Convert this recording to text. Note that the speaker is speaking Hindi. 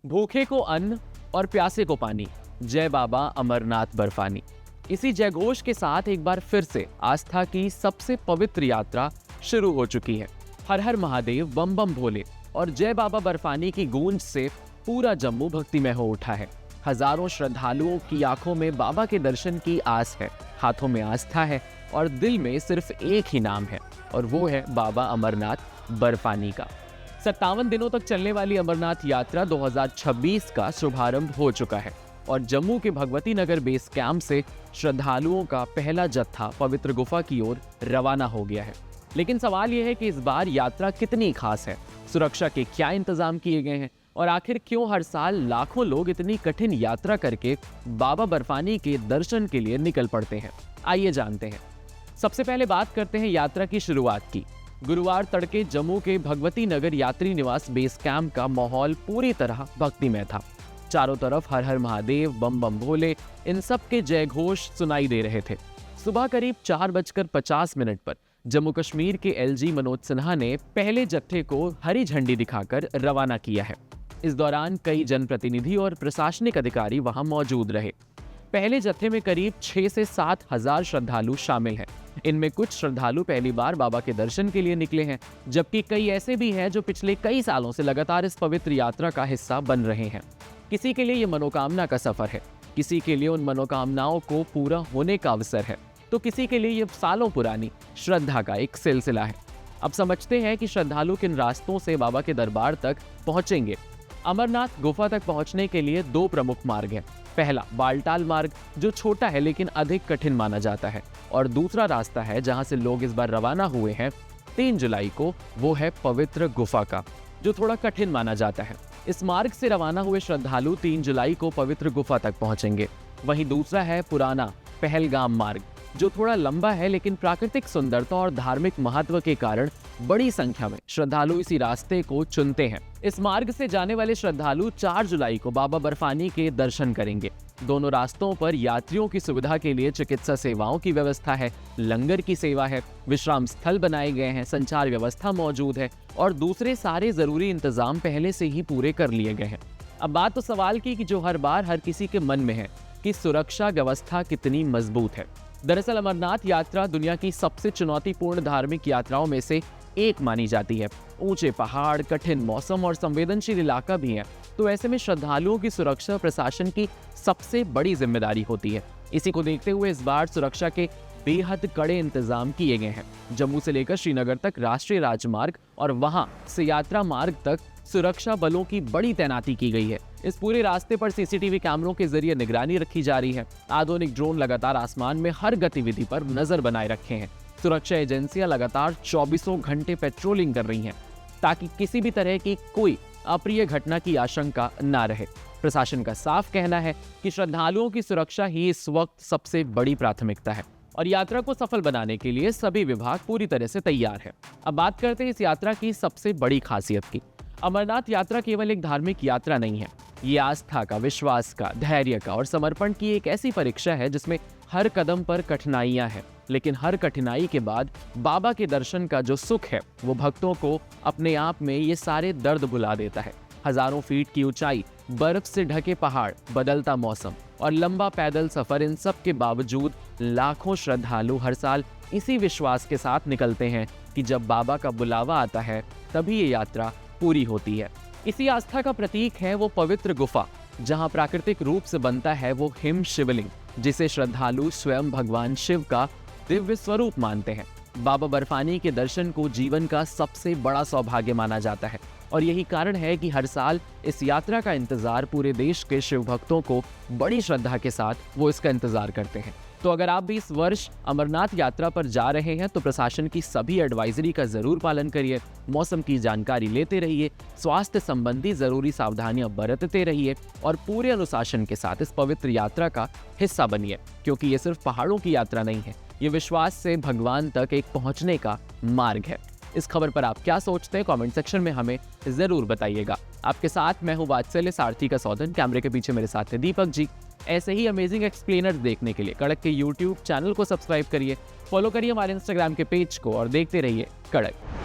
भूखे को अन्न और प्यासे को पानी, जय बाबा अमरनाथ बर्फानी। इसी जयघोष के साथ एक बार फिर से आस्था की सबसे पवित्र यात्रा शुरू हो चुकी है। हर हर महादेव, बम बम भोले और जय बाबा बर्फानी की गूंज से पूरा जम्मू भक्तिमय हो उठा है। हजारों श्रद्धालुओं की आंखों में बाबा के दर्शन की आस है, हाथों में आस्था है और दिल में सिर्फ एक ही नाम है, और वो है बाबा अमरनाथ बर्फानी का। 57 दिनों तक चलने वाली अमरनाथ यात्रा 2026 का शुभारंभ हो चुका है और जम्मू के भगवती नगर बेस कैंप से श्रद्धालुओं का पहला जत्था पवित्र गुफा की ओर रवाना हो गया है। लेकिन सवाल यह है कि इस बार यात्रा कितनी खास है, सुरक्षा के क्या इंतजाम किए गए हैं और आखिर क्यों हर साल लाखों लोग इतनी कठिन यात्रा करके बाबा बर्फानी के दर्शन के लिए निकल पड़ते हैं। आइए जानते हैं। सबसे पहले बात करते हैं यात्रा की शुरुआत की। गुरुवार तड़के जम्मू के भगवती नगर यात्री निवास बेस कैंप का माहौल पूरी तरह भक्तिमय था। चारों तरफ हर हर महादेव, बम बम भोले, इन सब के जय घोष सुनाई दे रहे थे। सुबह करीब 4:50 पर जम्मू कश्मीर के एलजी मनोज सिन्हा ने पहले जत्थे को हरी झंडी दिखाकर रवाना किया है। इस दौरान कई जनप्रतिनिधि और प्रशासनिक अधिकारी वहां मौजूद रहे। पहले जत्थे में करीब 6 से 7 हजार श्रद्धालु शामिल हैं। इनमें कुछ श्रद्धालु पहली बार बाबा के दर्शन के लिए निकले हैं, जबकि कई ऐसे भी हैं जो पिछले कई सालों से लगातार इस पवित्र यात्रा का हिस्सा बन रहे हैं। किसी के लिए ये मनोकामना का सफर है, किसी के लिए उन मनोकामनाओं को पूरा होने का अवसर है, तो किसी के लिए ये सालों पुरानी श्रद्धा का एक सिलसिला है। अब समझते हैं कि श्रद्धालु किन रास्तों से बाबा के दरबार तक पहुंचेंगे। अमरनाथ गुफा तक पहुंचने के लिए 2 प्रमुख मार्ग हैं। पहला बालटाल मार्ग, जो छोटा है लेकिन अधिक कठिन माना जाता है, और दूसरा रास्ता है जहां से लोग इस बार रवाना हुए हैं 3 जुलाई को, वो है पवित्र गुफा का, जो थोड़ा कठिन माना जाता है। इस मार्ग से रवाना हुए श्रद्धालु 3 जुलाई को पवित्र गुफा तक पहुंचेंगे। वहीं दूसरा है पुराना पहलगाम मार्ग, जो थोड़ा लंबा है लेकिन प्राकृतिक सुंदरता और धार्मिक महत्व के कारण बड़ी संख्या में श्रद्धालु इसी रास्ते को चुनते हैं। इस मार्ग से जाने वाले श्रद्धालु 4 जुलाई को बाबा बर्फानी के दर्शन करेंगे। दोनों रास्तों पर यात्रियों की सुविधा के लिए चिकित्सा सेवाओं की व्यवस्था है, लंगर की सेवा है, विश्राम स्थल बनाए गए हैं, संचार व्यवस्था मौजूद है और दूसरे सारे जरूरी इंतजाम पहले से ही पूरे कर लिए गए हैं। अब बात तो सवाल की कि जो हर बार हर किसी के मन में है कि सुरक्षा व्यवस्था कितनी मजबूत है। दरअसल अमरनाथ यात्रा दुनिया की सबसे चुनौतीपूर्ण धार्मिक यात्राओं में से एक मानी जाती है। ऊंचे पहाड़, कठिन मौसम और संवेदनशील इलाका भी है, तो ऐसे में श्रद्धालुओं की सुरक्षा प्रशासन की सबसे बड़ी जिम्मेदारी होती है। इसी को देखते हुए इस बार सुरक्षा के बेहद कड़े इंतजाम किए गए हैं। जम्मू से लेकर श्रीनगर तक राष्ट्रीय राजमार्ग और वहां से यात्रा मार्ग तक सुरक्षा बलों की बड़ी तैनाती की गई है। इस पूरे रास्ते पर सीसीटीवी कैमरों के जरिए निगरानी रखी जा रही है। आधुनिक ड्रोन लगातार आसमान में हर गतिविधि पर नजर बनाए रखे हैं। सुरक्षा एजेंसियां लगातार 24 घंटे पेट्रोलिंग कर रही हैं, ताकि किसी भी तरह की कोई अप्रिय घटना की आशंका न रहे। प्रशासन का साफ कहना है कि श्रद्धालुओं की सुरक्षा ही इस वक्त सबसे बड़ी प्राथमिकता है और यात्रा को सफल बनाने के लिए सभी विभाग पूरी तरह से तैयार है। अब बात करते हैं इस यात्रा की सबसे बड़ी खासियत की। अमरनाथ यात्रा केवल एक धार्मिक यात्रा नहीं है, ये आस्था का, विश्वास का, धैर्य का और समर्पण की एक ऐसी परीक्षा है जिसमें हर कदम पर कठिनाइयां हैं, लेकिन हर कठिनाई के बाद बाबा के दर्शन का जो सुख है वो भक्तों को अपने आप में ये सारे दर्द भुला देता है। हजारों फीट की ऊंचाई, बर्फ से ढके पहाड़, बदलता मौसम और लंबा पैदल सफर, इन सब के बावजूद लाखों श्रद्धालु हर साल इसी विश्वास के साथ निकलते हैं कि जब बाबा का बुलावा आता है तभी ये यात्रा पूरी होती है। इसी आस्था का प्रतीक है वो पवित्र गुफा, जहां प्राकृतिक रूप से बनता है वो हिम शिवलिंग, जिसे श्रद्धालु स्वयं भगवान शिव का दिव्य स्वरूप मानते हैं। बाबा बर्फानी के दर्शन को जीवन का सबसे बड़ा सौभाग्य माना जाता है और यही कारण है कि हर साल इस यात्रा का इंतजार पूरे देश के शिव भक्तों को बड़ी श्रद्धा के साथ वो इसका इंतजार करते हैं। तो अगर आप भी इस वर्ष अमरनाथ यात्रा पर जा रहे हैं तो प्रशासन की सभी एडवाइजरी का जरूर पालन करिए, मौसम की जानकारी लेते रहिए, स्वास्थ्य संबंधी जरूरी सावधानियां बरतते रहिए और पूरे अनुशासन के साथ इस पवित्र यात्रा का हिस्सा बनिए, क्योंकि ये सिर्फ पहाड़ों की यात्रा नहीं है, ये विश्वास से भगवान तक एक पहुंचने का मार्ग है। इस खबर पर आप क्या सोचते हैं, कमेंट सेक्शन में हमें जरूर बताइएगा। आपके साथ मैं हूं वात्सल्य सारथी का सौदन, कैमरे के पीछे मेरे साथ है दीपक जी। ऐसे ही अमेजिंग एक्सप्लेनर्स देखने के लिए कड़क के YouTube चैनल को सब्सक्राइब करिए, फॉलो करिए हमारे Instagram के पेज को और देखते रहिए कड़क।